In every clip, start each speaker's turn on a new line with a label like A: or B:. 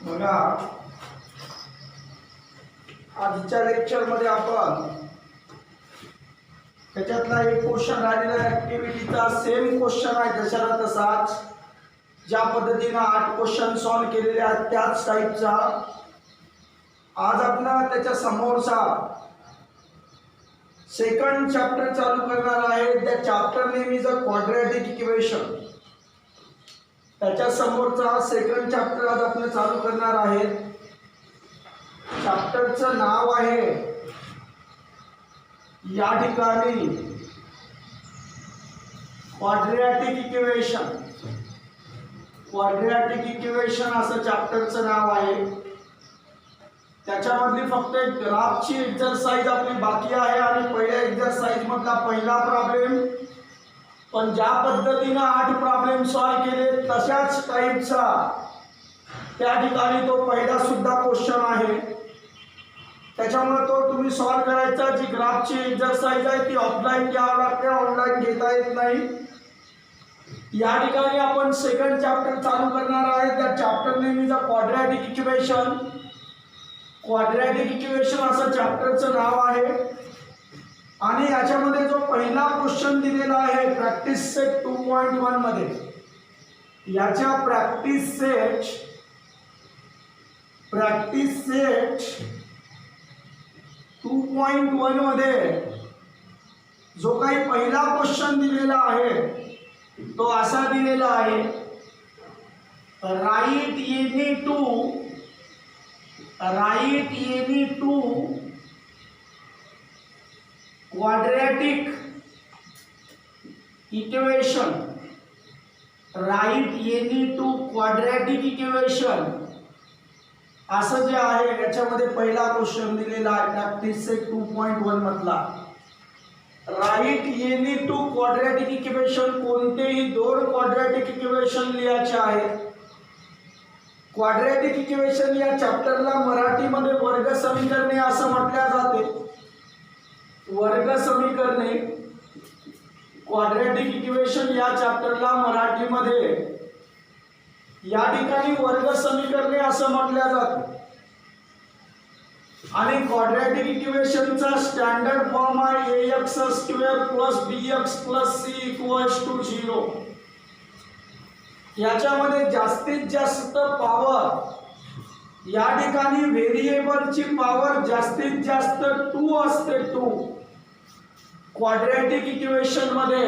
A: बघा, आजच्या लेक्चर मध्ये आपण त्याच्यातला एक क्वेश्चन राहिलेला ऍक्टिव्हिटीचा सेम क्वेश्चन आहे जशाला तसाच, ज्या पद्धतीने 8 क्वेश्चन सॉल्व केलेले आहेत त्याच टाईपचा आज आपण त्याच्या समोरचा सेकंड चॅप्टर चालू करणार आहे. त्या chapter name is a quadratic equation. त्याच्या समोरचा सेकंड चॅप्टर आज आपण चालू करणार आहे. चॅप्टरचं नाव आहे या ठिकाणी क्वाड्रॅटिक इक्वेशन. क्वाड्रॅटिक इक्वेशन असं चॅप्टरचं नाव आहे. त्याच्यामधली फक्त एक ग्राफची एक्सरसाइज आपली बाकी आहे आणि पहिल्या एक्सरसाइज मधला पहिला प्रॉब्लेम, पण ज्या पद्धतीने 8 प्रॉब्लेम सॉल्व केले तशाच टाईपचा त्या ठिकाणी तो पहिला सुद्धा क्वेश्चन आहे. त्याच्यामुळे तो तुम्ही सॉल्व करायचा. जी ग्राफची एक्सरसाइज आहे ती ऑफलाईन घ्यावी लागते, ऑनलाईन घेता येत नाही. या ठिकाणी आपण सेकंड चॅप्टर चालू करणार आहे. त्या chapter name is a quadratic equation. Quadratic equation असं चॅप्टरचं नाव आहे. आणि याच्यामध्ये जो पहिला क्वेश्चन दिलेला आहे प्रॅक्टिस सेट 2.1 मध्ये, याच्या प्रॅक्टिस सेट 2.1 मध्ये जो काही पहिला क्वेश्चन दिलेला आहे तो असा दिलेला आहे, write any two quadratic equation. Write any two quadratic equation असं जे आहे याच्यामध्ये पहिला क्वेश्चन दिलेला आहे प्रॅक्टिस सेट 2.1 मधला. Write any two quadratic equation. कोणतेही 2 क्वाड्रॅटिक इक्वेशन लिहायचे आहेत. क्वाड्रॅटिक इक्वेशन या चॅप्टरला मराठीमध्ये वर्ग समीकरणे असं म्हटल्या जाते. वर्ग समीकरणे, क्वाड्रॅटिक इक्वेशन या चॅप्टरला मराठीमध्ये या ठिकाणी वर्ग समीकरणे असं म्हटल्या जाते. आणि क्वाड्रॅटिक इक्वेशनचा स्टँडर्ड फॉर्म आहे ax² + bx + c = 0. याच्यामध्ये जास्तीत जास्त पॉवर या ठिकाणी व्हेरिएबलची पॉवर जास्तीत जास्त 2 असते. 2 क्वाड्रॅटिक इक्वेशन मध्ये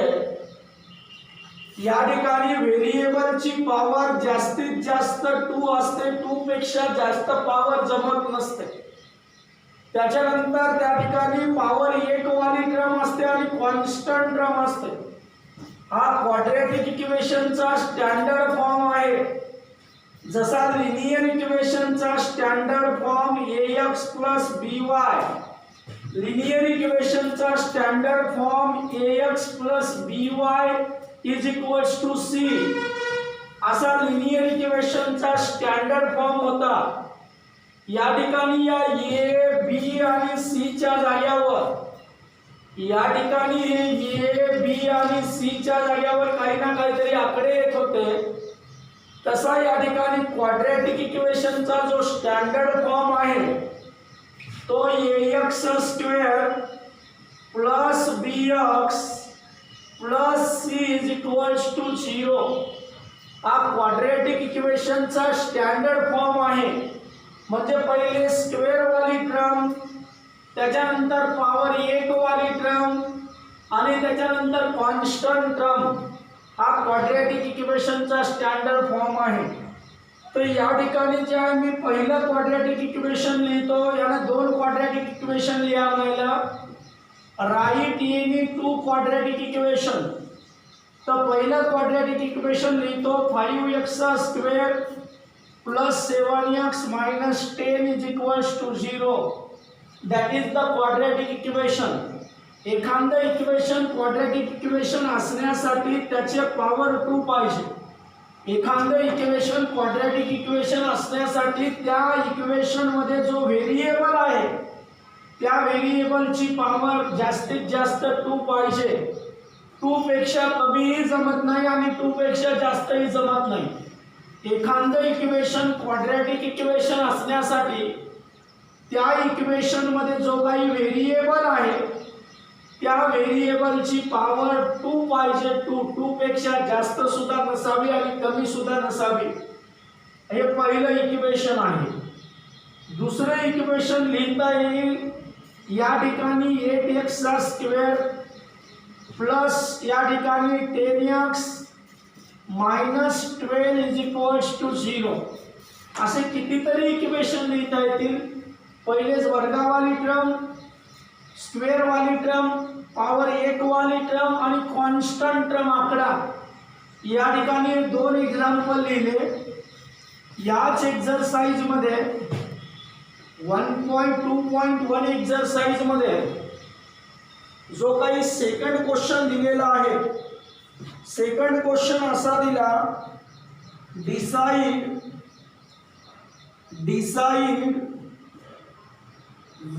A: या ठिकाणी व्हेरिएबलची पॉवर जास्तीत जास्त 2 असते. 2 पेक्षा जास्त पॉवर जमत नसते. त्याच्यानंतर त्या ठिकाणी पॉवर 1 वाली टर्म असते आणि कॉन्स्टंट टर्म असते. हा क्वाड्रॅटिक इक्वेशनचा स्टँडर्ड फॉर्म आहे. जसा लिनियर इक्वेशनचा standard form ax + by, linear इक्वेशनचा standard form ax + by = c असा लिनियर इक्वेशनचा स्टँडर्ड फॉर्म होता. या ठिकाणी या a, b आणि c च्या जाग्यावर, या ठिकाणी हे a, b आणि c च्या जाग्यावर काही ना काहीतरी आकडे येत होते. तसा या ठिकाणी क्वाड्रॅटिक इक्वेशनचा जो स्टँडर्ड फॉर्म आहे तो ax² + bx + c = 0 हा क्वाड्रॅटिक इक्वेशनचा स्टँडर्ड फॉर्म आहे. म्हणजे पहिले स्क्वेअर वाली टर्म, त्याच्यानंतर पॉवर 1 वाली टर्म आणि त्याच्यानंतर कॉन्स्टंट टर्म हा क्वाड्रॅटिक इक्वेशनचा स्टँडर्ड फॉर्म आहे. तर या ठिकाणी जे आहे मी पहिलं क्वाड्रॅटिक इक्वेशन लिहितो. याला 2 क्वाड्रॅटिक इक्वेशन लिहावं लागलं. Write any two quadratic equation. तर पहिलं क्वाड्रॅटिक इक्वेशन लिहितो 5x² + 7x - 10 = 0. That is the quadratic equation. एखादं इक्वेशन क्वाड्रॅटिक इक्वेशन असण्यासाठी त्याचे पॉवर 2 पाहिजे. एखादं इक्वेशन क्वाड्रॅटिक इक्वेशन असण्यासाठी त्या इक्वेशन मध्ये जो व्हेरिएबल आहे त्या व्हेरिएबलची पॉवर जास्तीत जास्त 2 पाहिजे. 2 पेक्षा कमीही जमत नाही आणि 2 पेक्षा जास्तही जमत नाही. एखादं इक्वेशन क्वाड्रॅटिक इक्वेशन असण्यासाठी त्या इक्वेशन मध्ये जो काही व्हेरिएबल आहे त्या व्हेरिएबलची पॉवर 2 पाहिजे. 2 पेक्षा जास्त सुद्धा नसावी आणि कमी सुद्धा नसावी. हे पहिलं इक्वेशन आहे. दुसरं इक्वेशन लिहिता येईल या ठिकाणी 8x² प्लस या ठिकाणी 10x मायनस 12 = 0. असे कितीतरी इक्वेशन लिहिता येतील. पहिलेच वर्गावाली टर्म, स्क्वेअर वाली टर्म, पॉवर 1 वाली टर्म आणि कॉन्स्टंट टर्म आकडा. या ठिकाणी 2 एक्झाम्पल लिहिले. याच एक्झरसाइज मध्ये 1.2.1 एक्झरसाइज मध्ये जो काही सेकंड क्वेश्चन दिलेला आहे, सेकंड क्वेश्चन असा दिला, decide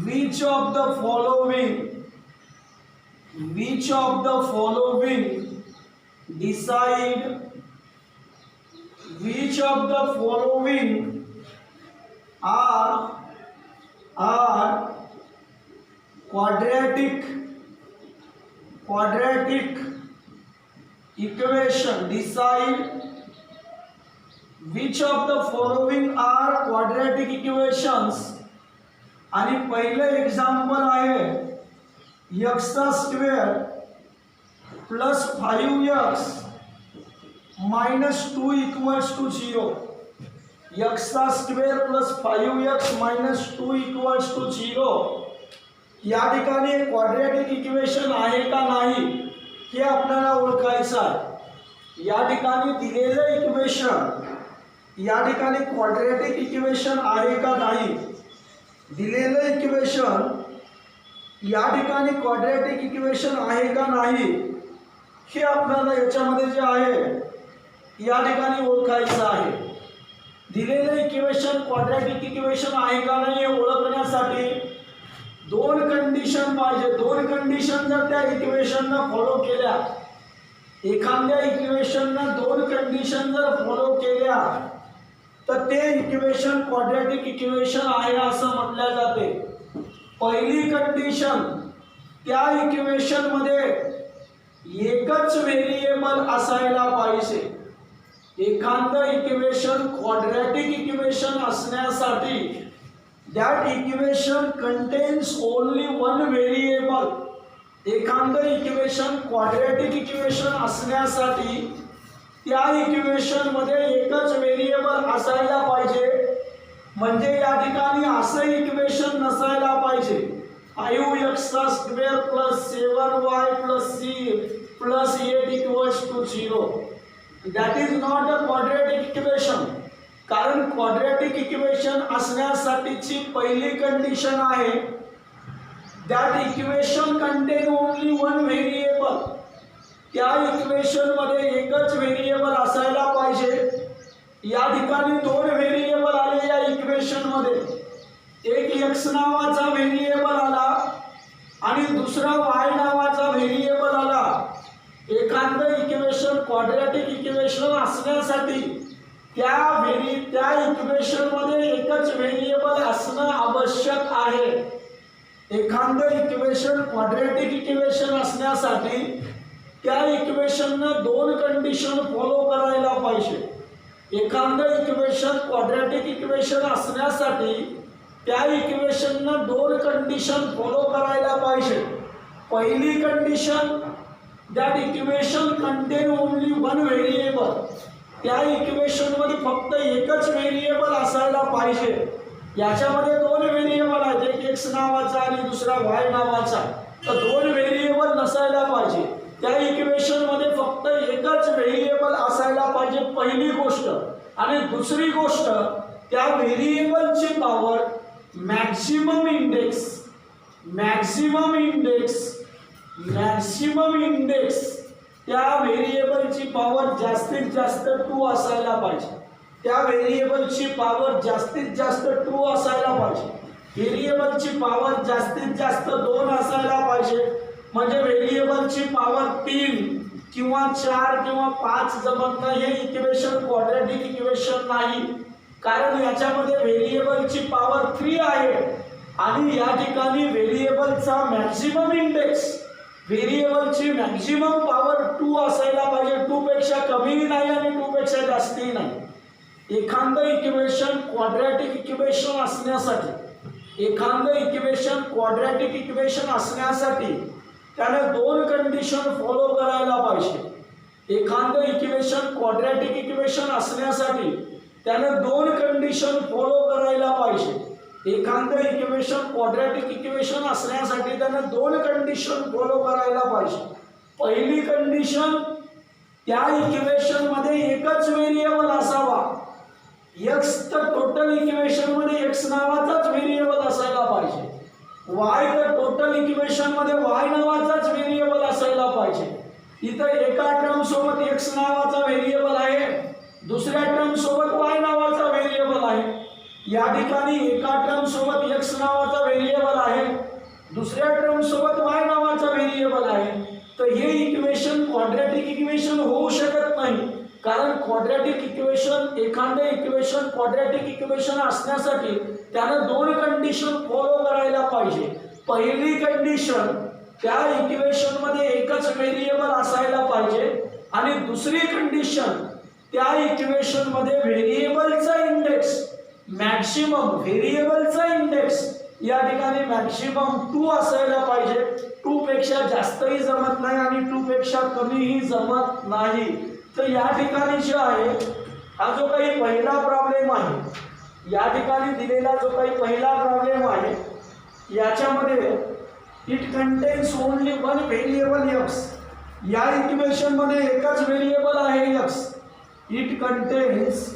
A: which of the following decide which of the following are quadratic equation. Decide which of the following are quadratic equations. आणि पहिलं एक्झाम्पल आहे x² plus 5x minus 2 = 0. x² plus 5x minus 2 = 0. या ठिकाणी quadratic equation आहे का नाही हे आपल्याला ओळखायचं आहे. या ठिकाणी दिलेलं इक्वेशन या ठिकाणी क्वाड्रॅटिक इक्वेशन आहे का नाही, दिलेलं इक्वेशन या ठिकाणी क्वाड्रॅटिक इक्वेशन आहे का नाही हे आपल्याला याच्यामध्ये जे आहे या ठिकाणी ओळखायचं आहे. दिलेलं इक्वेशन क्वाड्रॅटिक इक्वेशन आहे का नाही हे ओळखण्यासाठी 2 कंडिशन पाहिजे. 2 कंडिशन जर त्या इक्वेशननं फॉलो केल्या, एखाद्या इक्वेशननं 2 कंडिशन जर फॉलो केल्या तर ते इक्वेशन क्वाड्रॅटिक इक्वेशन आहे असं म्हटलं जाते. पहिली कंडिशन, त्या इक्वेशन मध्ये एकच व्हेरिएबल असायला पाहिजे. एखादं इक्वेशन क्वाड्रॅटिक इक्वेशन असण्यासाठी that equation contains only 1 variable. एखादं इक्वेशन क्वाड्रॅटिक इक्वेशन असण्यासाठी त्या इक्वेशन मध्ये एकच व्हेरिएबल असायला पाहिजे. म्हणजे या ठिकाणी असं इक्वेशन नसायला पाहिजे 5x² plus 7y plus c plus 8 = 0. That is not a quadratic equation. कारण क्वाड्रॅटिक इक्वेशन असण्यासाठीची पहिली कंडिशन आहे that equation content only 1 variable. त्या इक्वेशन मध्ये एकच व्हेरिएबल असायला पाहिजे. या ठिकाणी 2 व्हेरिएबल आले या इक्वेशन मध्ये. एक x नावाचा व्हेरिएबल आला आणि दुसरा y नावाचा व्हेरिएबल आला. एखादं इक्वेशन क्वाड्रॅटिक इक्वेशन असण्यासाठी त्या इक्वेशन मध्ये एकच व्हेरिएबल असणं आवश्यक आहे. एखादं इक्वेशन क्वाड्रॅटिक इक्वेशन असण्यासाठी त्या इक्वेशननं 2 कंडिशन फॉलो करायला पाहिजे. एखादं इक्वेशन क्वाड्रॅटिक इक्वेशन असण्यासाठी त्या इक्वेशननं 2 कंडिशन फॉलो करायला पाहिजे. पहिली condition, that equation content only 1 variable. त्या इक्वेशन मध्ये फक्त एकच व्हेरिएबल असायला पाहिजे. याच्यामध्ये 2 व्हेरिएबल आहेत, एक x नावाचा आणि दुसरा y नावाचा. तर 2 व्हेरिएबल नसायला पाहिजे. त्या इक्वेशन मध्ये फक्त एकच व्हेरिएबल असायला पाहिजे, पहिली गोष्ट. आणि दुसरी गोष्ट, त्या व्हेरिएबलची पॉवर मॅक्सिमम इंडेक्स त्या व्हेरिएबलची पॉवर जास्तीत जास्त 2 असायला पाहिजे. त्या व्हेरिएबलची पॉवर जास्तीत जास्त 2 असायला पाहिजे. व्हेरिएबलची पॉवर जास्तीत जास्त 2 असायला पाहिजे. म्हणजे व्हेरिएबलची पॉवर 3 किंवा 4 किंवा 5 जमत नाही, हे इक्वेशन क्वाड्रॅटिक इक्वेशन नाही, कारण याच्यामध्ये व्हेरिएबलची पॉवर 3 आहे आणि या ठिकाणी व्हेरिएबलचा मॅक्झिमम इंडेक्स, व्हेरिएबलची मॅक्झिमम पॉवर 2 असायला पाहिजे, 2 पेक्षा कमीही नाही आणि 2 पेक्षा जास्तही नाही. एखादं इक्वेशन क्वाड्रॅटिक इक्वेशन असण्यासाठी, एखादं इक्वेशन क्वाड्रॅटिक इक्वेशन असण्यासाठी त्याने 2 कंडिशन फॉलो करायला पाहिजे. एखादं इक्वेशन क्वाड्रॅटिक इक्वेशन असण्यासाठी त्याने 2 कंडिशन फॉलो करायला पाहिजे. एखादं इक्वेशन क्वाड्रॅटिक इक्वेशन असण्यासाठी त्याने 2 कंडिशन फॉलो करायला पाहिजे. पहिली कंडिशन, त्या इक्वेशन मध्ये एकच व्हेरिएबल असावा. x तर टोटल इक्वेशन मध्ये x नावाचाच व्हेरिएबल असायला पाहिजे. y तर टोटल इक्वेशन मध्ये y नावाचाच व्हेरिएबल असायला पाहिजे. इथं एका टर्म सोबत x नावाचा व्हेरिएबल आहे, दुसऱ्या टर्म सोबत y नावाचा व्हेरिएबल आहे. या ठिकाणी एका टर्म सोबत x नावाचा व्हेरिएबल आहे, दुसऱ्या टर्म सोबत y नावाचा व्हेरिएबल आहे. तर हे इक्वेशन क्वाड्रॅटिक इक्वेशन होऊ शकत नाही, कारण क्वाड्रॅटिक इक्वेशन, एखादे इक्वेशन क्वाड्रॅटिक इक्वेशन असण्यासाठी त्याने 2 कंडिशन फॉलो करायला पाहिजे. पहिली कंडिशन, त्या इक्वेशन मध्ये एकच व्हेरिएबल असायला पाहिजे आणि दुसरी कंडिशन, त्या इक्वेशन मध्ये व्हेरिएबलचा इंडेक्स मॅक्सिमम, व्हेरिएबलचा इंडेक्स या ठिकाणी मॅक्सिमम 2 असायला पाहिजे. 2 पेक्षा जास्तही जमत नाही आणि 2 पेक्षा कमीही जमत नाही. तर या ठिकाणी जे आहे, हा जो काही पहिला प्रॉब्लेम आहे, या ठिकाणी दिलेला जो काही पहिला प्रॉब्लेम आहे, याच्यामध्ये it contains only 1 variable x. या इक्वेशन मध्ये एकच व्हेरिएबल आहे x. It contains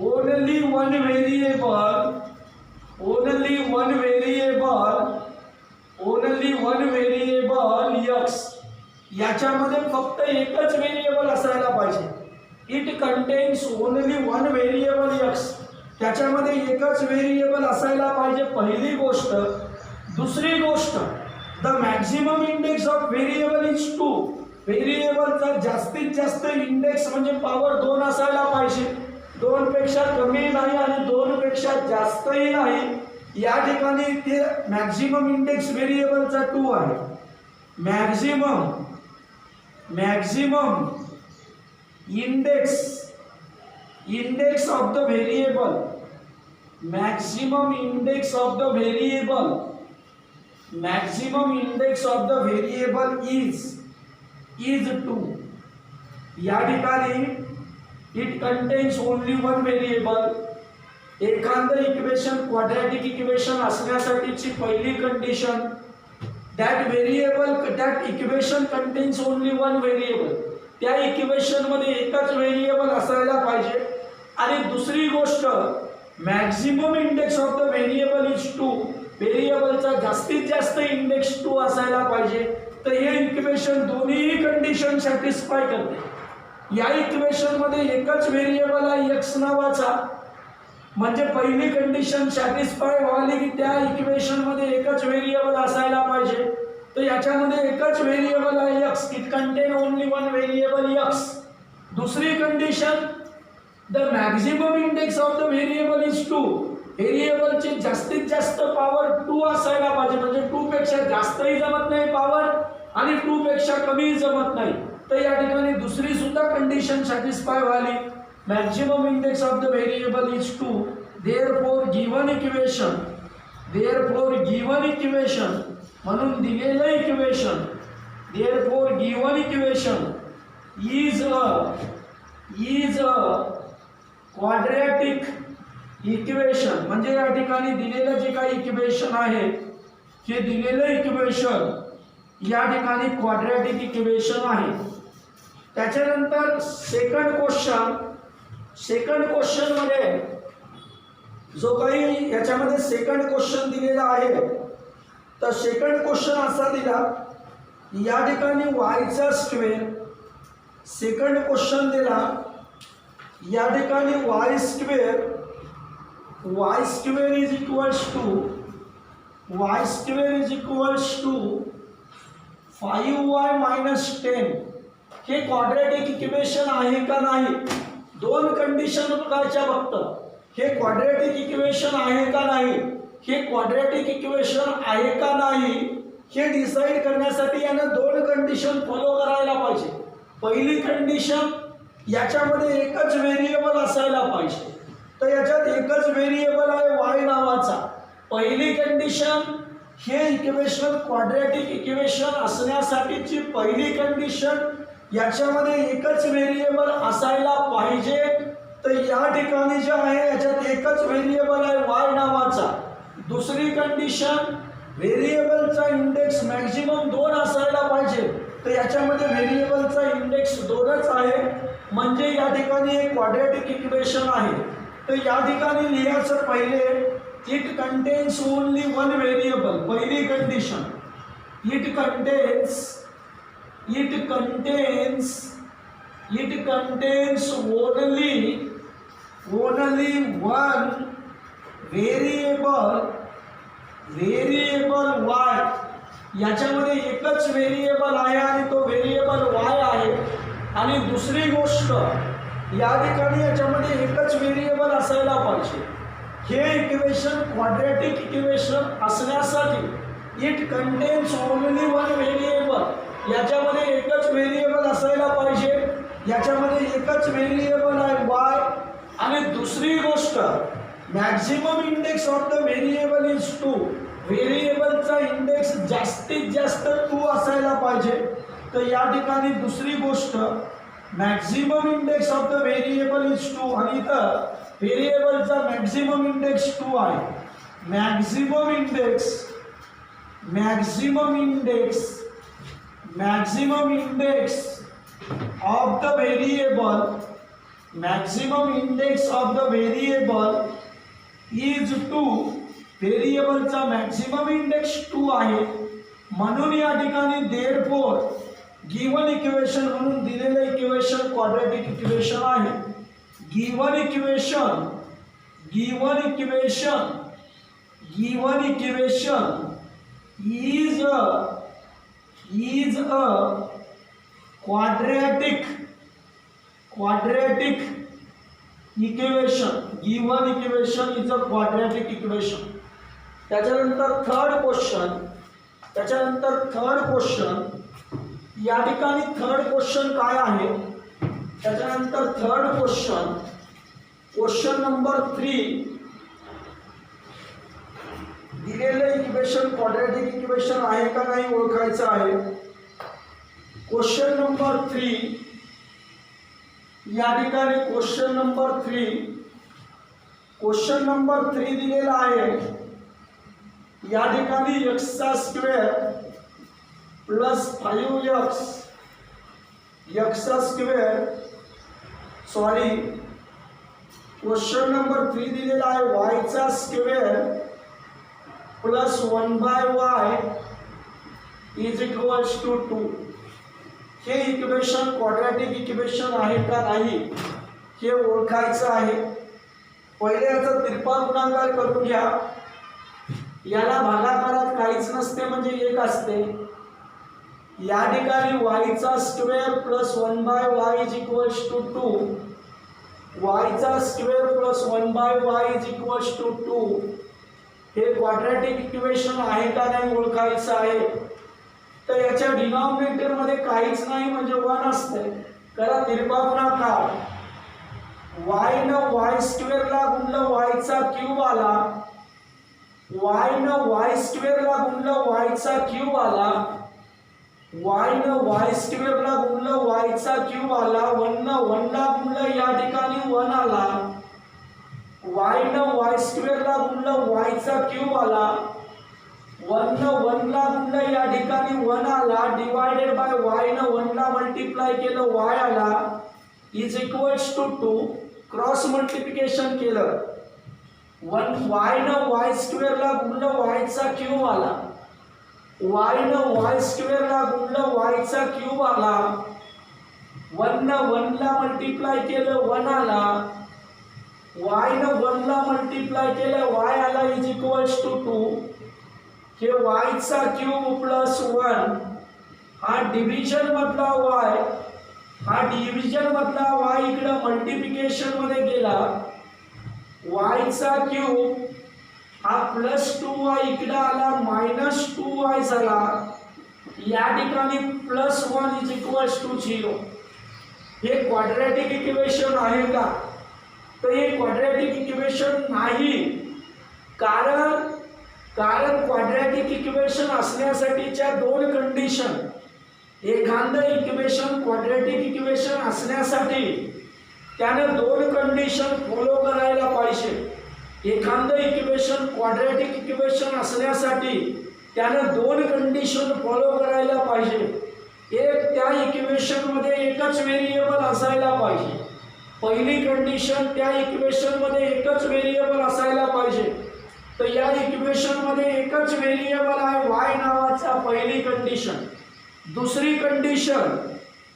A: only one variable x. याच्यामध्ये फक्त एकच व्हेरिएबल असायला पाहिजे. It contains only 1 variable x. त्याच्यामध्ये एकच व्हेरिएबल असायला पाहिजे, पहिली गोष्ट. दुसरी गोष्ट, the maximum index of variable is 2. व्हेरिएबलचा जास्तीत जास्त इंडेक्स म्हणजे पॉवर 2 असायला पाहिजे. 2 पेक्षा कमी नाही आणि 2 पेक्षा जास्तही नाही. या ठिकाणी ते मॅक्झिमम इंडेक्स व्हेरिएबलचा 2 आहे. Maximum index of the variable, maximum index of the variable is 2. या ठिकाणी इट कंटेन्स ओनली 1 व्हेरिएबल. एखादं इक्वेशन क्वाड्रॅटिक इक्वेशन असण्यासाठीची पहिली condition, that equation contains only 1 variable. त्या इक्वेशन मध्ये एकच व्हेरिएबल असायला पाहिजे. आणि दुसरी गोष्ट, maximum index of the variable is 2. व्हेरिएबलचा जास्तीत जास्त इंडेक्स 2 असायला पाहिजे. तर हे इक्वेशन दोन्ही कंडिशन सॅटिस्फाय करते. या इक्वेशन मध्ये एकच व्हेरिएबल आहे x नावाचा, म्हणजे पहिली कंडिशन सॅटिस्फाय व्हावी की त्या इक्वेशन मध्ये एकच व्हेरिएबल असायला पाहिजे. तर याच्यामध्ये एकच व्हेरिएबल आहे x. It content only 1 variable x. दुसरी condition, the maximum index of the variable is 2. व्हेरिएबलची जास्तीत जास्त पॉवर 2 असायला पाहिजे, म्हणजे 2 पेक्षा जास्तही जमत नाही पॉवर आणि 2 पेक्षा कमीही जमत नाही. तर या ठिकाणी दुसरी सुद्धा कंडिशन सॅटिस्फाय व्हावी. Maximum index of the variable is 2. Therefore given equation, म्हणून दिलेलं equation, therefore given equation is a quadratic equation. म्हणजे या ठिकाणी दिलेलं जे काही इक्वेशन आहे, हे दिलेलं इक्वेशन या ठिकाणी क्वाड्रॅटिक इक्वेशन आहे. त्याच्यानंतर सेकंड क्वेश्चन मध्ये जो काही याच्यामध्ये सेकंड क्वेश्चन दिलेला आहे, तर सेकंड क्वेश्चन असा दिला, या ठिकाणी वायचा स्क्वेअर. सेकंड क्वेश्चन दिला, या ठिकाणी y square is equals to y square is equals to 5y minus 10 हे क्वाड्रॅटिक इक्वेशन आहे का नाही, दोन कंडिशन बघायच्या फक्त. हे क्वाड्रॅटिक इक्वेशन आहे का नाही, हे क्वाड्रॅटिक इक्वेशन आहे का नाही हे डिसाईड करण्यासाठी यानं दोन कंडिशन फॉलो करायला पाहिजे. पहिली कंडिशन, याच्यामध्ये एकच व्हेरिएबल असायला पाहिजे. तर याच्यात एकच व्हेरिएबल आहे वाय नावाचा. पहिली कंडिशन, हे इक्वेशन क्वाड्रॅटिक इक्वेशन असण्यासाठीची पहिली कंडिशन, याच्यामध्ये एकच व्हेरिएबल असायला पाहिजे. तर या ठिकाणी जे आहे याच्यात एकच व्हेरिएबल आहे वाय नावाचा. दुसरी कंडिशन, व्हेरिएबलचा इंडेक्स मॅक्झिमम 2 असायला पाहिजे. तर याच्यामध्ये व्हेरिएबलचा इंडेक्स 2च आहे, म्हणजे या ठिकाणी एक क्वाड्रॅटिक इक्वेशन आहे. तर या ठिकाणी लिहायचं पहिले, it contains only one variable. पहिली condition, it contains only one variable y. याच्यामध्ये एकच व्हेरिएबल आहे आणि तो व्हेरिएबल y आहे. आणि दुसरी गोष्ट, या ठिकाणी याच्यामध्ये एकच व्हेरिएबल असायला पाहिजे. हे इक्वेशन क्वाड्रॅटिक इक्वेशन असण्यासाठी it contains only one variable, याच्यामध्ये एकच व्हेरिएबल असायला पाहिजे. याच्यामध्ये एकच व्हेरिएबल आहे y. आणि दुसरी गोष्ट, maximum index of the variable is 2. व्हेरिएबलचा इंडेक्स जास्तीत जास्त 2 असायला पाहिजे. तर या ठिकाणी दुसरी गोष्ट, maximum index of the variable is 2 आणि इथं व्हेरिएबलचा मॅक्झिमम इंडेक्स 2 आहे. Maximum index of the variable is 2. व्हेरिएबलचा मॅक्झिमम इंडेक्स 2 आहे. म्हणून या ठिकाणी देअरफॉर गिवन इक्वेशन म्हणून दिलेलं इक्वेशन क्वाड्रॅटिक इक्वेशन आहे. Given equation is a quadratic equation. Given equation is a quadratic equation. त्याच्यानंतर थर्ड क्वेश्चन, या ठिकाणी थर्ड क्वेश्चन काय आहे, त्याच्यानंतर थर्ड क्वेश्चन नंबर 3, दिलेलं इक्वेशन क्वाड्रॅटिक इक्वेशन आहे का नाही ओळखायचं आहे. क्वेश्चन नंबर 3, या ठिकाणी क्वेश्चन नंबर 3 दिलेला आहे. या ठिकाणी x² plus 5x question number 3 दिलेला आहे y² plus 1/y is equals to 2. हे इक्वेशन क्वाड्रॅटिक इक्वेशन आहे का नाही हे ओळखायचं आहे. पहिले याचा तिरपा गुणाकार करून घ्या. याला भागाकारात काहीच नसते म्हणजे 1 असते. या ठिकाणी y² plus 1/y is equals to 2. y² plus 1/y is equals to 2. हे क्वाड्रॅटिक इक्वेशन आहे का नाही ओळखायचं आहे. तर याच्या डिनॉमिनेटर मध्ये काहीच नाही म्हणजे 1 असते. करा तिरपा गुणाकार. y न y² ला गुणलं y चा क्यूब आला. y न y² ला गुणलं y चा क्यूब आला. y न y² ला गुणलं y चा क्यूब आला. 1 न 1 ला गुणलं या ठिकाणी 1 आला. y न y² ला गुणलं y चा क्यूब आला. 1 न 1 ला गुणलं या ठिकाणी 1 आला. डिवायडेड बाय y न 1 ला मल्टिप्लाय केलं y आला. Is equals to 2. Cross multiplication केलं. y न y² ला गुणलं y चा क्यूब आला. y न y² ला गुणलं y चा क्यूब आला. 1 न 1 ला मल्टिप्लाय केलं 1 आला. y न 1 ला मल्टिप्लाय केलं y आला. Is equals to 2. हे y चा क्यूब प्लस 1 हा डिव्हिजन मधला y, हा डिव्हिजन मधला y इकडे मल्टिप्लिकेशन मध्ये गेला, y चा क्यूब हा प्लस 2y इकडे आला मायनस 2y झाला, या ठिकाणी प्लस 1 इज इक्वल्स टू 0. हे क्वाड्रॅटिक इक्वेशन आहे का? तर हे क्वाड्रॅटिक इक्वेशन नाही. कारण क्वाड्रॅटिक इक्वेशन असण्यासाठीच्या दोन कंडिशन, एखादं इक्वेशन क्वाड्रॅटिक इक्वेशन असण्यासाठी त्याने दोन कंडिशन फॉलो करायला पाहिजे. एखादं इक्वेशन क्वाड्रॅटिक इक्वेशन असण्यासाठी त्याने दोन कंडिशन फॉलो करायला पाहिजे. एक, त्या इक्वेशन मध्ये एकच व्हेरिएबल असायला पाहिजे. पहिली कंडिशन, त्या इक्वेशन मध्ये एकच व्हेरिएबल असायला पाहिजे. तर या इक्वेशन मध्ये एकच व्हेरिएबल आहे y नावाचा, पहिली कंडिशन. दुसरी कंडिशन,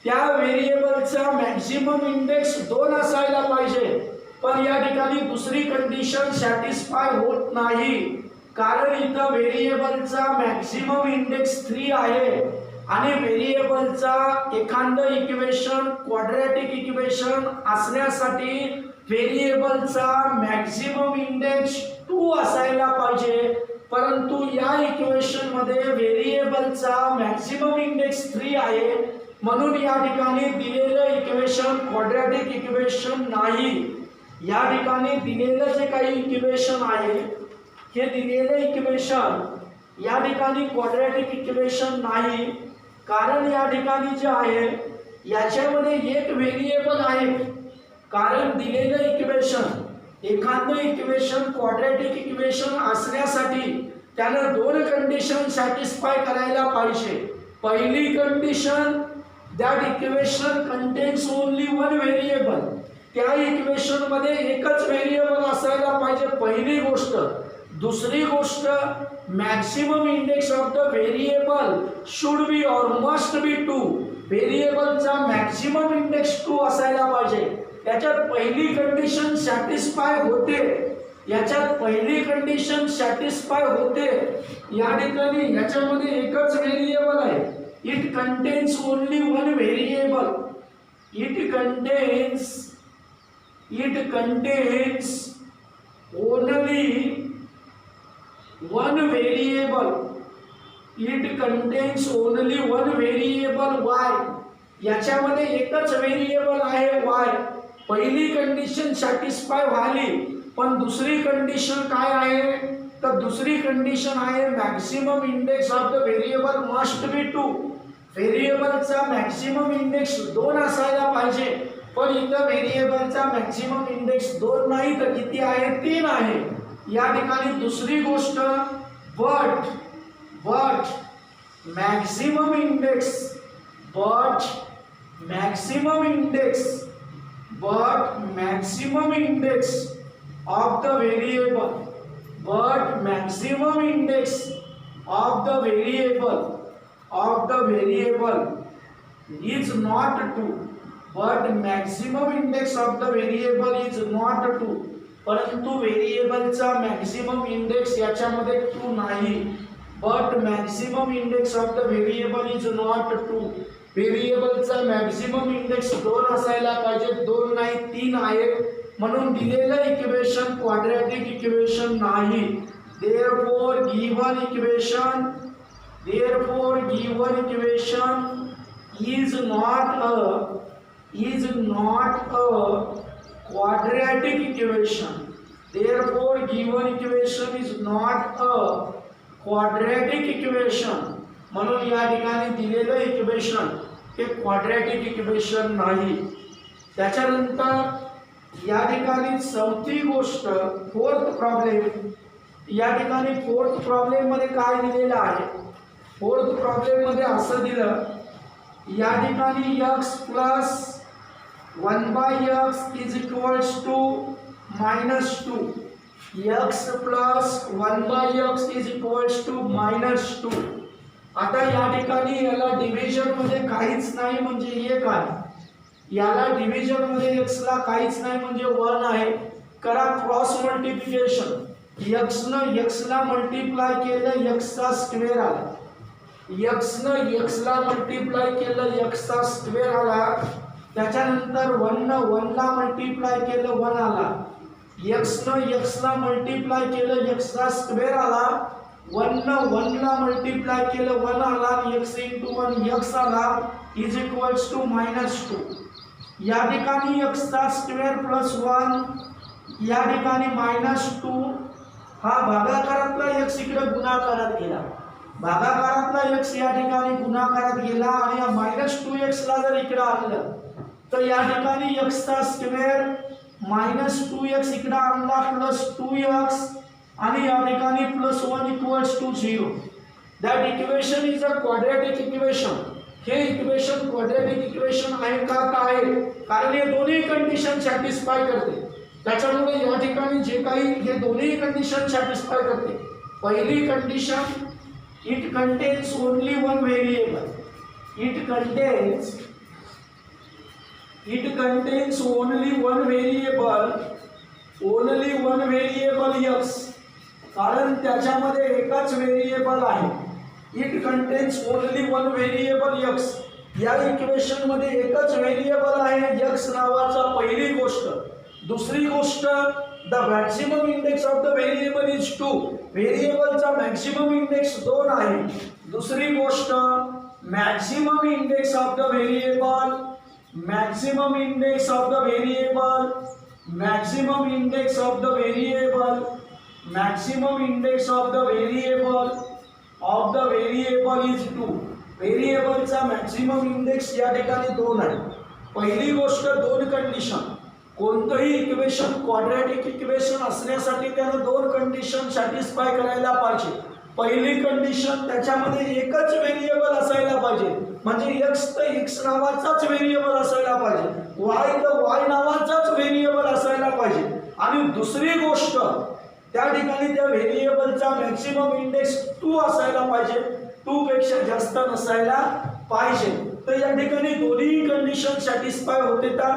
A: त्या व्हेरिएबलचा मॅक्सिमम इंडेक्स 2 असायला पाहिजे. पण या ठिकाणी दुसरी कंडिशन सॅटिस्फाय होत नाही, कारण इथं व्हेरिएबलचा मॅक्सिमम इंडेक्स 3 आहे आणि व्हेरिएबलचा एखादं इक्वेशन क्वाड्रॅटिक इक्वेशन असण्यासाठी व्हेरिएबलचा मॅक्सिमम इंडेक्स 2 असायला पाहिजे. परंतु या इक्वेशन मध्ये व्हेरिएबलचा मॅक्सिमम इंडेक्स 3 आहे, म्हणून या ठिकाणी दिलेलं इक्वेशन क्वाड्रॅटिक इक्वेशन नाही. या ठिकाणी दिलेलं जे काही इक्वेशन आहे, हे दिलेलं इक्वेशन या ठिकाणी क्वाड्रॅटिक इक्वेशन नाही. कारण या ठिकाणी जे आहे याच्यामध्ये एक व्हेरिएबल आहे. कारण दिलेलं इक्वेशन, एखादं इक्वेशन क्वाड्रॅटिक इक्वेशन असण्यासाठी त्याने दोन कंडिशन सॅटिस्फाय करायला पाहिजे. पहिली condition, that equation contains only one variable, त्या इक्वेशन मध्ये एकच व्हेरिएबल असायला पाहिजे, पहिली गोष्ट. दुसरी गोष्ट, maximum index of the variable should be और मस्ट बी 2. व्हेरिएबलचा मॅक्सिमम इंडेक्स 2 असायला पाहिजे. याच्यात पहिली कंडिशन सॅटिस्फाय होते, याच्यात पहिली कंडिशन सॅटिस्फाय होते. या ठिकाणी याच्यामध्ये एकच व्हेरिएबल आहे. It contains only one variable. It contains only one variable. It contains only one variable y. याच्यामध्ये एकच व्हेरिएबल आहे y. पहिली कंडिशन सॅटिस्फाय झाली, पण दुसरी कंडिशन काय आहे? तर दुसरी कंडिशन आहे maximum index of the variable must be 2. व्हेरिएबलचा मॅक्सिमम इंडेक्स 2 असायला पाहिजे, पण इथं व्हेरिएबलचा मॅक्सिमम इंडेक्स 2 नाही, तर किती आहे? 3 आहे. या ठिकाणी दुसरी गोष्ट, but maximum index of the variable, is not 2. But maximum index of the variable is not 2. परंतु व्हेरिएबलचा मॅक्सिमम इंडेक्स याच्यामध्ये 2 नाही. But maximum index of the variable is not 2. व्हेरिएबलचा मॅक्सिमम इंडेक्स 2 असायला पाहिजे, 2 नाही 3 आहे. म्हणून दिलेलं इक्वेशन क्वाड्रॅटिक इक्वेशन नाही. therefore given equation is not a quadratic equation. Therefore given equation is not a quadratic equation. म्हणून या ठिकाणी दिलेलं इक्वेशन हे क्वाड्रॅटिक इक्वेशन नाही. त्याच्यानंतर या ठिकाणी चौथी गोष्ट, फोर्थ प्रॉब्लेम. या ठिकाणी फोर्थ प्रॉब्लेम मध्ये काय दिलेलं आहे? फोर्थ प्रॉब्लेम मध्ये असं दिलं, या ठिकाणी x plus 1/x is equals to -2. x plus 1/x is equals to -2. आता या ठिकाणी याला डिव्हिजन मध्ये काहीच नाही, म्हणजे हे काय? याला डिव्हिजन मध्ये x ला काहीच नाही म्हणजे 1 आहे. करा क्रॉस मल्टिप्लिकेशन. x न x ला मल्टिप्लाय केलं x चा स्क्वेअर आला, x न x ला मल्टिप्लाय केलं x चा स्क्वेअर आला, त्याच्यानंतर 1 न 1 ला मल्टिप्लाय केलं 1 आला, x न x ला मल्टिप्लाय केलं x चा स्क्वेअर आला, 1 न 1 ला मल्टिप्लाय केलं 1 आला आणि x * 1 x आला इज इक्वल्स टू -2. या ठिकाणी x चा स्क्वेअर प्लस 1, या ठिकाणी -2. हा भागाकारातला x इकडे गुणाकारात गेला, भागाकारातला x या ठिकाणी गुणाकारात गेला आणि -2x ला जर इकडे आणलं तर या ठिकाणी x चा स्क्वेअर -2x इकडे आणला प्लस 2x आणि या ठिकाणी +1 = 0. That equation is a quadratic equation. हे इक्वेशन क्वाड्रॅटिक इक्वेशन आहे का काय? कारण हे दोन्ही कंडिशन सॅटिस्फाय करते. त्याच्यामुळे या ठिकाणी जे काही हे दोन्ही कंडिशन सॅटिस्फाय करते. पहिली condition, it contains only one variable, it contains only one variable x, कारण त्याच्यामध्ये एकच व्हेरिएबल आहे. It contains only one variable x. या इक्वेशन मध्ये एकच व्हेरिएबल आहे x नावाचा, पहिली गोष्ट. दुसरी गोष्ट, the maximum index of the variable is 2. व्हेरिएबलचा मॅक्सिमम इंडेक्स 2 आहे. दुसरी गोष्ट, maximum index of the variable is 2. व्हेरिएबलचा मॅक्सिमम इंडेक्स या ठिकाणी 2 आहे. पहिली गोष्ट, दोन कंडिशन. कोणतंही इक्वेशन क्वाड्रॅटिक इक्वेशन असण्यासाठी त्याने दोन कंडिशन सॅटिस्फाय करायला पाहिजे. पहिली कंडिशन, त्याच्यामध्ये एकच व्हेरिएबल असायला पाहिजे, म्हणजे x तर x नावाचाच व्हेरिएबल असायला पाहिजे, y तर y नावाचाच व्हेरिएबल असायला पाहिजे. आणि दुसरी गोष्ट, त्या ठिकाणी त्या व्हेरिएबलचा मॅक्सिमम इंडेक्स 2 असायला पाहिजे, 2 पेक्षा जास्त नसायला पाहिजे. तर या ठिकाणी दोन्ही कंडिशन सॅटिस्फाय होते. तर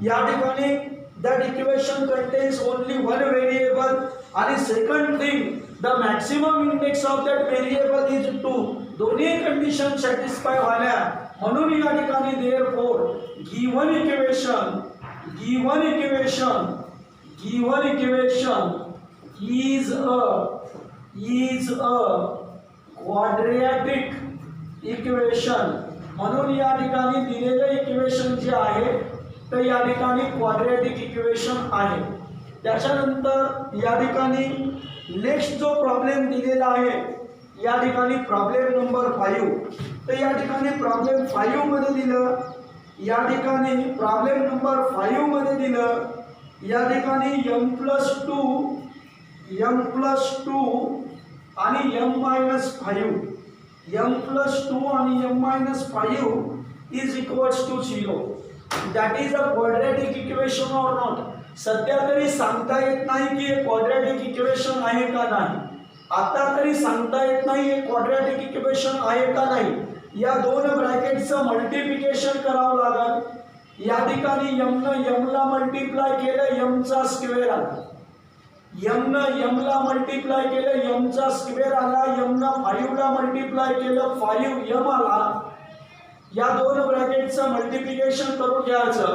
A: या ठिकाणी that equation contains only one variable. आणि second thing, the maximum index of that variable is 2. दोन्ही कंडिशन सॅटिस्फाय व्हायला, म्हणून या ठिकाणी therefore given equation is a quadratic equation. म्हणून या ठिकाणी दिलेले इक्वेशन जे आहे तर या ठिकाणी क्वाड्रॅटिक इक्वेशन आहे. त्याच्यानंतर या ठिकाणी नेक्स्ट जो प्रॉब्लेम दिलेला आहे, या ठिकाणी प्रॉब्लेम नंबर 5. तर या ठिकाणी प्रॉब्लेम 5 मध्ये दिलं, या ठिकाणी प्रॉब्लेम नंबर 5 मध्ये दिलं, या ठिकाणी m+2 आणि m-5, m+2 आणि m-5 is equals to 0. That is a quadratic equation or not. सध्या तरी सांगता येत नाही की हे क्वाड्रॅटिक इक्वेशन आहे का नाही. आता तरी सांगता येत नाही हे क्वाड्रॅटिक इक्वेशन आहे का नाही. या दोन ब्रॅकेटचं मल्टिप्लिकेशन करावं लागेल. या ठिकाणी m न m ला मल्टिप्लाय केलं m चा स्क्वेअर आला, m न m ला मल्टिप्लाय केलं m चा स्क्वेअर आला, m न 5 ला मल्टिप्लाय केलं 5m आला. या दोन ब्रॅकेटचं मल्टिप्लिकेशन करून घ्यायचं.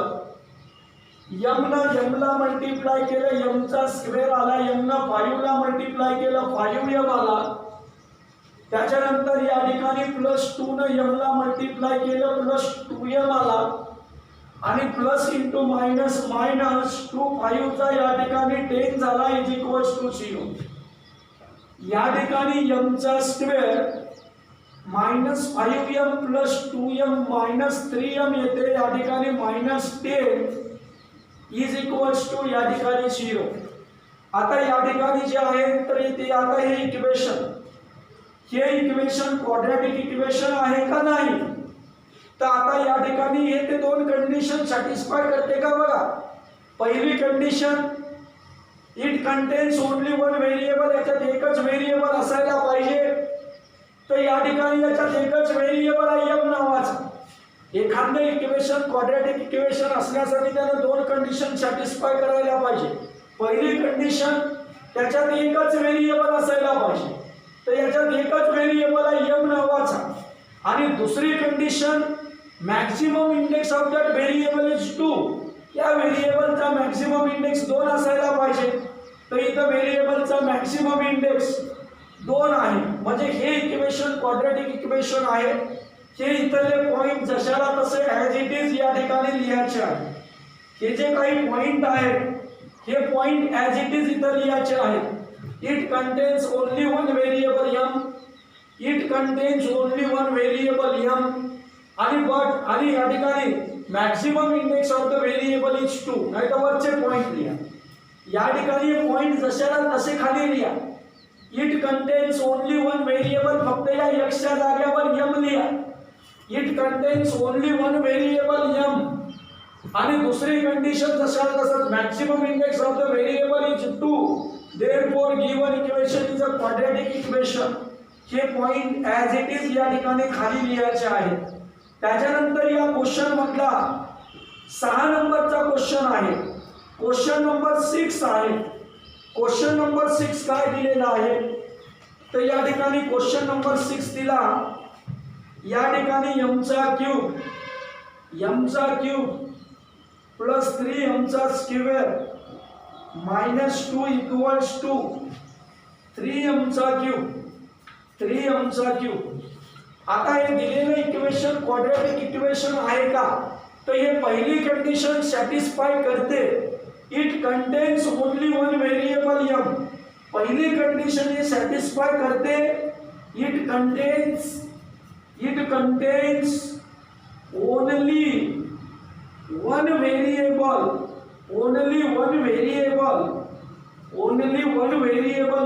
A: m न m ला मल्टिप्लाय केलं m चा स्क्वेअर आला, m न 5 ला मल्टिप्लाय केलं 5m आला. त्याच्यानंतर या ठिकाणी +2 न m ला मल्टिप्लाय केलं +2m आला आणि प्लस इंटू मायनस 2 5 चा या ठिकाणी 10 झाला इज इक्वल्स टू 0. या ठिकाणी m चा स्क्वेअर -5m + 2m -3m येते. या ठिकाणी -10 इज इक्वल्स टू या ठिकाणी 0. आता या ठिकाणी जे आहे तर इथे आता हे इक्वेशन क्वाड्रॅटिक इक्वेशन आहे का नाही. तर आता या ठिकाणी हे ते दोन कंडिशन सॅटिस्फाय करते का बघा. पहिली condition, it contains only one variable, याच्यात एकच व्हेरिएबल असायला पाहिजे. तर या ठिकाणी याच्यात एकच व्हेरिएबल आहे m नावाचा. एखादं इक्वेशन क्वाड्रॅटिक इक्वेशन असण्यासाठी त्याने दोन कंडिशन सॅटिस्फाय करायला पाहिजे. पहिली कंडिशन, त्याच्यात एकच व्हेरिएबल असायला पाहिजे. तर याच्यात एकच व्हेरिएबल आहे m नावाचा. आणि दुसरी condition maximum index of that variable is 2. या व्हेरिएबलचा मॅक्सिमम इंडेक्स 2 असायला पाहिजे. तर इथं व्हेरिएबलचा मॅक्सिमम इंडेक्स 2 आहे. म्हणजे हे इक्वेशन क्वाड्रॅटिक इक्वेशन आहे. हे इथले पॉइंट जशाला तसे ॲज इट इज या ठिकाणी लिहायचे आहे. हे जे काही पॉइंट आहेत हे पॉइंट ॲज इट इज इथं लिहायचे आहेत. It contains only one variable m. It contains only one variable m. आणि या ठिकाणी maximum index of the variable is 2. नाही तर वरचे पॉइंट लिहा. या ठिकाणी पॉइंट जशाला तसे खाली लिहा. It contains only one variable, फक्त या x च्या जागेवर m लिहा. It contains only one variable m. आणि दुसरी कंडिशन जशाला तसंच maximum index of the variable is 2. Therefore given equation is a quadratic equation. हे पॉइंट ॲज इट इज या ठिकाणी खाली लिहायचे आहेत. त्याच्यानंतर या क्वेश्चन मधला 6 नंबरचा क्वेश्चन आहे. क्वेश्चन नंबर 6 आहे. क्वेश्चन नंबर 6 काय दिलेला आहे तर या ठिकाणी क्वेश्चन नंबर 6 दिला. या ठिकाणी m चा क्यूब प्लस 3m चा square minus 2 equals to 3m चा क्यूब. आता हे दिलेलं इक्वेशन क्वाड्रॅटिक इक्वेशन आहे का तर हे पहिली कंडिशन सॅटिस्फाय करते. It contains only one variable m. पहिली कंडिशन हे सॅटिस्फाय करते. It contains only one variable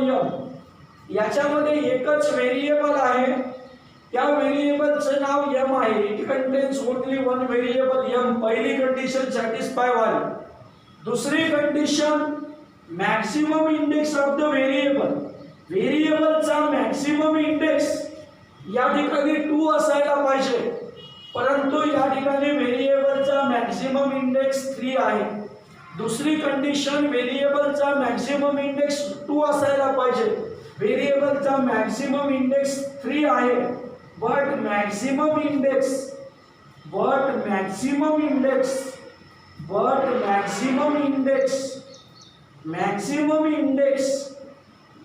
A: m. याच्यामध्ये एकच व्हेरिएबल आहे. त्या व्हेरिएबलचं नाव m आहे. It contains only one variable m. पहिली कंडिशन सॅटिस्फाय व्हावी. दुसरी condition maximum index of the variable. व्हेरिएबलचा मॅक्सिमम इंडेक्स या ठिकाणी 2 असायला पाहिजे, परंतु या ठिकाणी व्हेरिएबलचा मॅक्सिमम इंडेक्स 3 आहे. दुसरी कंडिशन व्हेरिएबलचा मॅक्सिमम इंडेक्स 2 असायला पाहिजे. व्हेरिएबलचा मॅक्सिमम इंडेक्स 3 आहे. But maximum index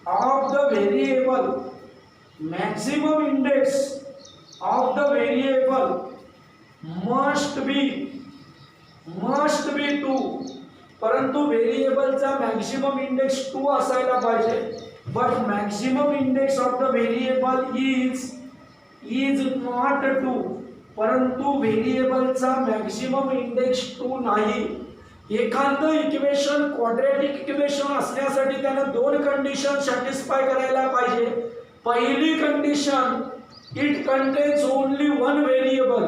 A: of the variable must be 2. परंतु व्हेरिएबलचा मॅक्सिमम इंडेक्स 2 असायला पाहिजे. But maximum index of the variable is not 2. परंतु व्हेरिएबलचा मॅक्सिमम इंडेक्स 2 नाही. एखादं इक्वेशन क्वाड्रॅटिक इक्वेशन असण्यासाठी त्यानं 2 कंडिशन सॅटिस्फाय करायला पाहिजे. पहिली condition it contains only one variable.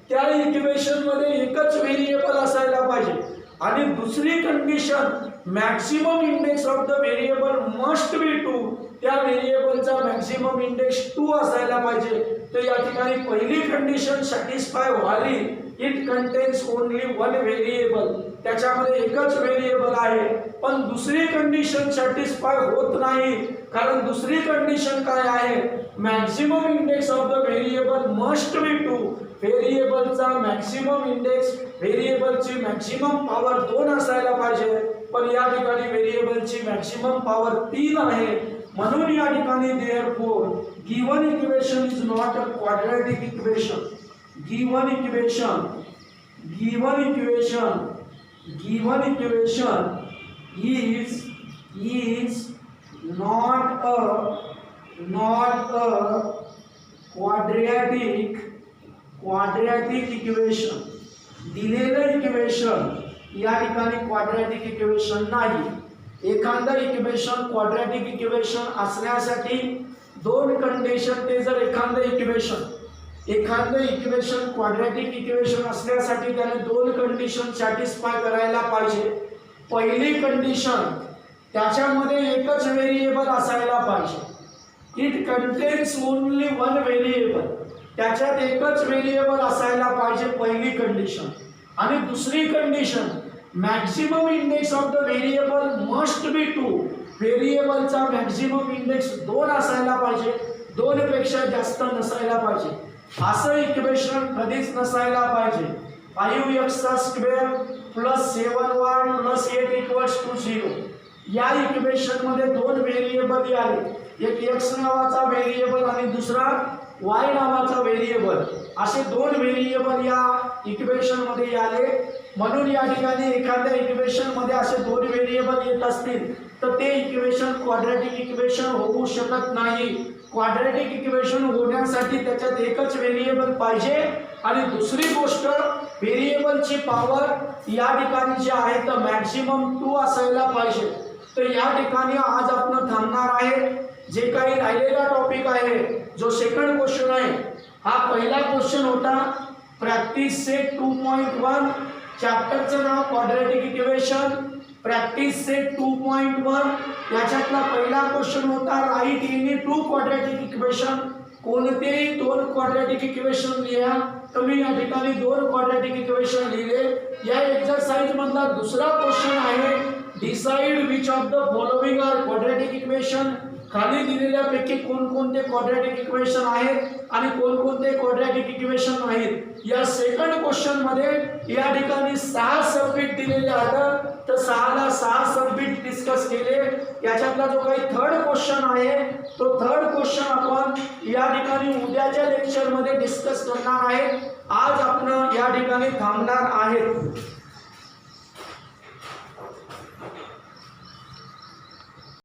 A: त्या इक्वेशन मध्ये एकच व्हेरिएबल असायला पाहिजे. आणि दुसरी condition maximum index of the variable must be 2. त्या व्हेरिएबलचा मॅक्सिमम इंडेक्स 2 असायला पाहिजे. तर या ठिकाणी पहिली कंडिशन सॅटिस्फाय व्हावी. It contains only one variable. त्याच्यामध्ये एकच व्हेरिएबल आहे. पण दुसरी कंडिशन सॅटिस्फाय होत नाही, कारण दुसरी कंडिशन काय आहे maximum index of the variable must be 2. व्हेरिएबलचा मॅक्सिमम इंडेक्स व्हेरिएबलची मॅक्सिमम पॉवर 2 असायला पाहिजे, पण या ठिकाणी व्हेरिएबलची मॅक्सिमम पॉवर 3 आहे. म्हणून या ठिकाणी therefore given equation is not a quadratic equation. Given equation is not a quadratic equation. दिलेलं इक्वेशन या ठिकाणी क्वाड्रॅटिक इक्वेशन नाही. एखादं इक्वेशन क्वाड्रॅटिक इक्वेशन असण्यासाठी 2 कंडिशन. ते जर एखादं इक्वेशन क्वाड्रॅटिक इक्वेशन असण्यासाठी त्याने 2 कंडिशन सॅटिस्फाय करायला पाहिजे. पहिली कंडिशन त्याच्यामध्ये एकच व्हेरिएबल असायला पाहिजे. It contains only one variable. त्याच्यात एकच व्हेरिएबल असायला पाहिजे पहिली कंडिशन. आणि दुसरी condition maximum index of the variable must be 2. व्हेरिएबलचा मॅक्झिमम इंडेक्स 2 असायला पाहिजे, 2 पेक्षा जास्त नसायला पाहिजे. असं इक्वेशन कधीच नसायला पाहिजे. 5x² + 7y + 8 = 0. या इक्वेशन मध्ये 2 व्हेरिएबल आले, एक x नावाचा व्हेरिएबल आणि दुसरा y नावाचा व्हेरिएबल. असे 2 व्हेरिएबल या इक्वेशन मध्ये आले. म्हणून या ठिकाणी एखाद्या इक्वेशन मध्ये असे 2 व्हेरिएबल येत असतील तर ते इक्वेशन क्वाड्रॅटिक इक्वेशन होऊ शकत नाही. क्वाड्रॅटिक इक्वेशन होण्यासाठी त्याच्यात एकच व्हेरिएबल पाहिजे. आणि दुसरी गोष्ट, व्हेरिएबलची पॉवर या ठिकाणी जी आहे तर मॅक्झिमम 2 असायला पाहिजे. तर या ठिकाणी आज आपण थांबणार आहे. जे काही राहिलेला टॉपिक आहे, जो सेकंड क्वेश्चन आहे, हा पहिला क्वेश्चन होता प्रॅक्टिस सेट 2.1. चॅप्टरचं नाव क्वाड्रॅटिक इक्वेशन. प्रॅक्टिस सेट 2.1 याच्यातला पहिला क्वेश्चन होता राईट एनी 2 क्वाड्रॅटिक इक्वेशन. कोणतेही 2 क्वाड्रॅटिक इक्वेशन लिहा. तर मी या ठिकाणी 2 क्वाड्रॅटिक इक्वेशन लिहिले. या एक्सरसाइज मधला दुसरा क्वेश्चन आहे decide which of the following are quadratic equation. खाली दिलेल्यापैकी कोणकोणते क्वाड्रॅटिक इक्वेशन आहेत आणि कोणकोणते क्वाड्रॅटिक इक्वेशन आहेत. या सेकंड क्वेश्चन मध्ये या ठिकाणी 6 सबमिट दिलेले आहेत, तर 6 ला 6 सबमिट डिस्कस केले. याच्यातला जो काही थर्ड क्वेश्चन आहे तो थर्ड क्वेश्चन आपण या ठिकाणी उद्याच्या लेक्चर मध्ये डिस्कस करणार आहे. आज आपण या ठिकाणी थांबणार आहे.